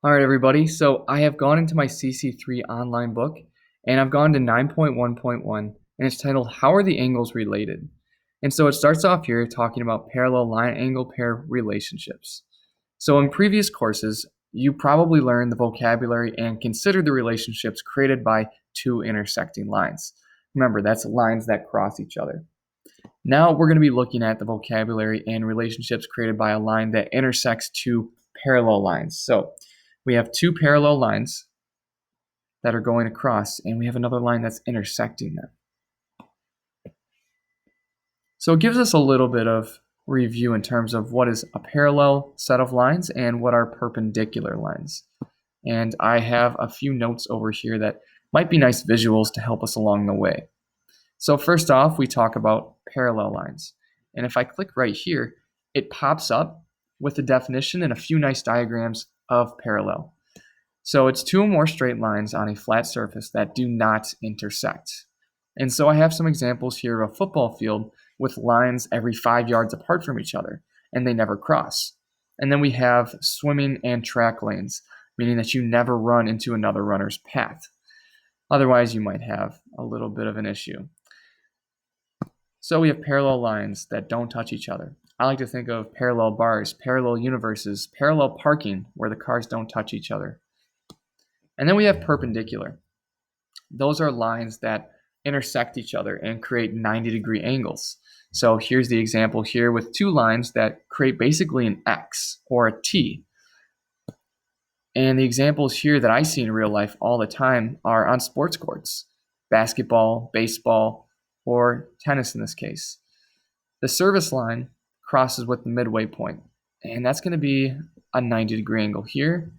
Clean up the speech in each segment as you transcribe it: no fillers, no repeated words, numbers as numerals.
All right, everybody. So I have gone into my CC3 online book and I've gone to 9.1.1 and it's titled How Are the Angles Related? And so it starts off here talking about parallel line angle pair relationships. So in previous courses, you probably learned the vocabulary and considered the relationships created by two intersecting lines. Remember, that's lines that cross each other. Now we're going to be looking at the vocabulary and relationships created by a line that intersects two parallel lines. So we have two parallel lines that are going across, and we have another line that's intersecting them. So it gives us a little bit of review in terms of what is a parallel set of lines and what are perpendicular lines. And I have a few notes over here that might be nice visuals to help us along the way. So first off, we talk about parallel lines. And if I click right here, it pops up with the definition and a few nice diagrams of parallel. So it's two or more straight lines on a flat surface that do not intersect. And so I have some examples here of a football field with lines every 5 yards apart from each other, and they never cross. And then we have swimming and track lanes, meaning that you never run into another runner's path. Otherwise, you might have a little bit of an issue. So we have parallel lines that don't touch each other. I like to think of parallel bars, parallel universes, parallel parking where the cars don't touch each other. And then we have perpendicular. Those are lines that intersect each other and create 90-degree angles. So here's the example here with two lines that create basically an X or a T. And the examples here that I see in real life all the time are on sports courts, basketball, baseball, or tennis in this case. The service line crosses with the midway point, and that's going to be a 90-degree angle here,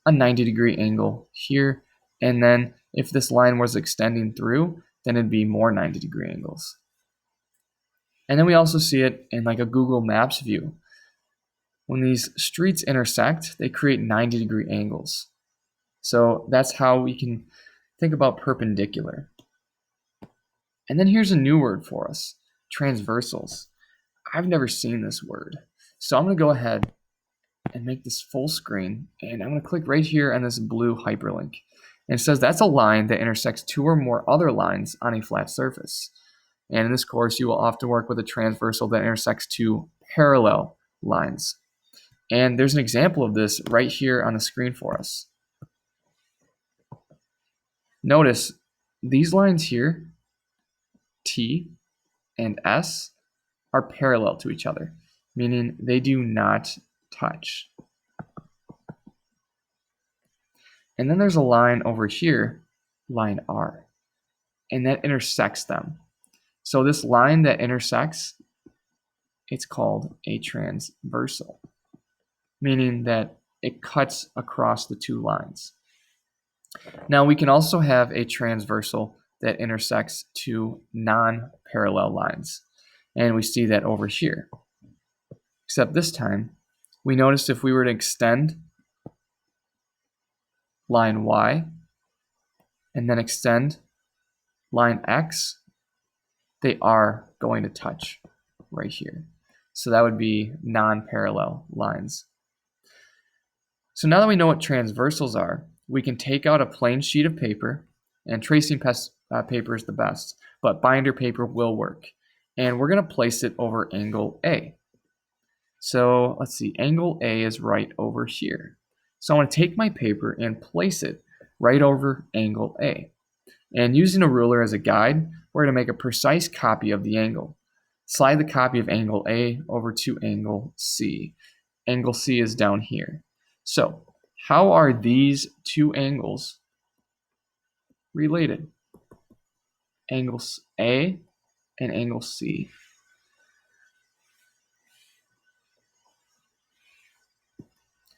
a 90-degree angle here, and then if this line was extending through, then it'd be more 90-degree angles. And then we also see it in like a Google Maps view. When these streets intersect, they create 90-degree angles. So that's how we can think about perpendicular. And then here's a new word for us, transversals. I've never seen this word. So I'm going to go ahead and make this full screen, and I'm going to click right here on this blue hyperlink. And it says that's a line that intersects two or more other lines on a flat surface. And in this course, you will often work with a transversal that intersects two parallel lines. And there's an example of this right here on the screen for us. Notice these lines here, T and S, are parallel to each other, meaning they do not touch. And then there's a line over here, line R, and that intersects them. So this line that intersects, it's called a transversal, meaning that it cuts across the two lines. Now we can also have a transversal that intersects two non-parallel lines, and we see that over here. Except this time, we noticed if we were to extend line Y and then extend line X, they are going to touch right here. So that would be non-parallel lines. So now that we know what transversals are, we can take out a plain sheet of paper, and tracing paper is the best, but binder paper will work. And we're going to place it over angle A. So let's see, angle A is right over here. So I want to take my paper and place it right over angle A. And using a ruler as a guide, we're going to make a precise copy of the angle. Slide the copy of angle A over to angle C. Angle C is down here. So how are these two angles related? Angles A and angle C.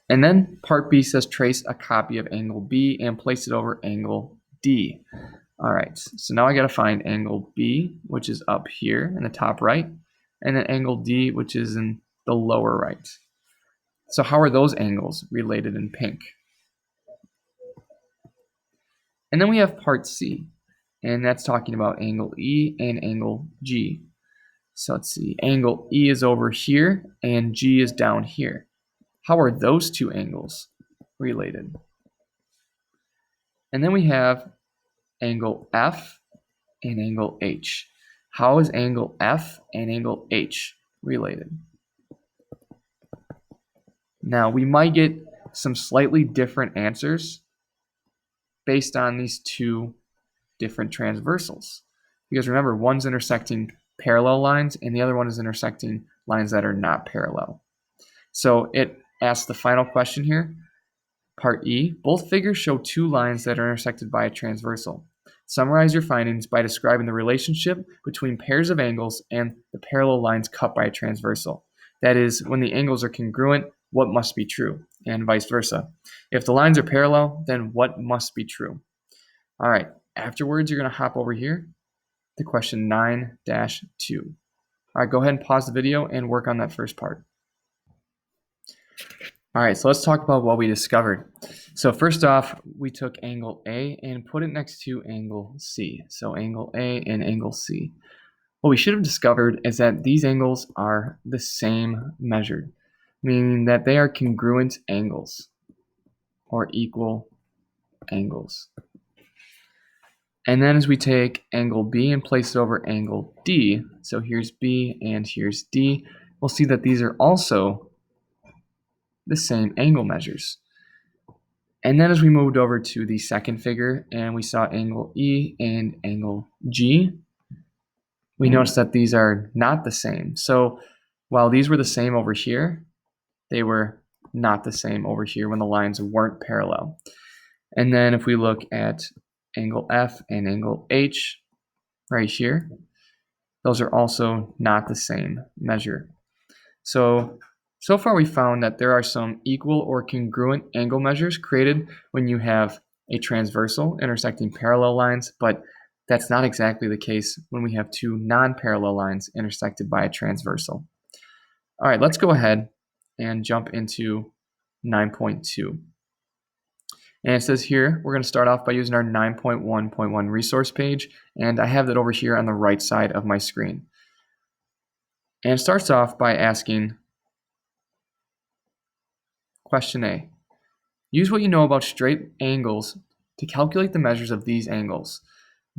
And then part B says trace a copy of angle B and place it over angle D. All right, so now I got to find angle B, which is up here in the top right, and then angle D, which is in the lower right. So how are those angles related in pink? And then we have part C, and that's talking about angle E and angle G. So let's see, angle E is over here, and G is down here. How are those two angles related. And then we have angle F and angle H. How is angle F and angle H related? Now, we might get some slightly different answers based on these two different transversals. Because remember, one's intersecting parallel lines and the other one is intersecting lines that are not parallel. So it asks the final question here, part E. Both figures show two lines that are intersected by a transversal. Summarize your findings by describing the relationship between pairs of angles and the parallel lines cut by a transversal. That is, when the angles are congruent, what must be true, and vice versa. If the lines are parallel, then what must be true? All right, afterwards, you're going to hop over here to question 9-2. All right, go ahead and pause the video and work on that first part. All right, so let's talk about what we discovered. So first off, we took angle A and put it next to angle C. So angle A and angle C. What we should have discovered is that these angles are the same measured, meaning that they are congruent angles or equal angles. And then as we take angle B and place it over angle D, so here's B and here's D, we'll see that these are also the same angle measures. And then as we moved over to the second figure and we saw angle E and angle G, we noticed that these are not the same. So while these were the same over here, they were not the same over here when the lines weren't parallel. And then if we look at angle F and angle H right here, those are also not the same measure. So far we found that there are some equal or congruent angle measures created when you have a transversal intersecting parallel lines, but that's not exactly the case when we have two non-parallel lines intersected by a transversal. All right, let's go ahead and jump into 9.2. And it says here, we're going to start off by using our 9.1.1 resource page, and I have that over here on the right side of my screen. And it starts off by asking, question A, use what you know about straight angles to calculate the measures of these angles,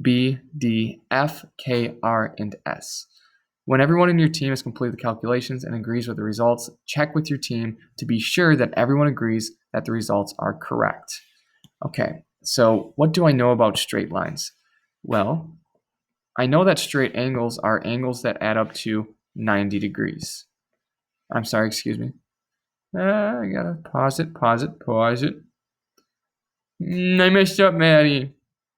B, D, F, K, R, and S. When everyone in your team has completed the calculations and agrees with the results, check with your team to be sure that everyone agrees that the results are correct. Okay, so what do I know about straight lines? Well, I know that straight angles are angles that add up to 90 degrees. I'm sorry, excuse me. I gotta pause it. I messed up, Maddie.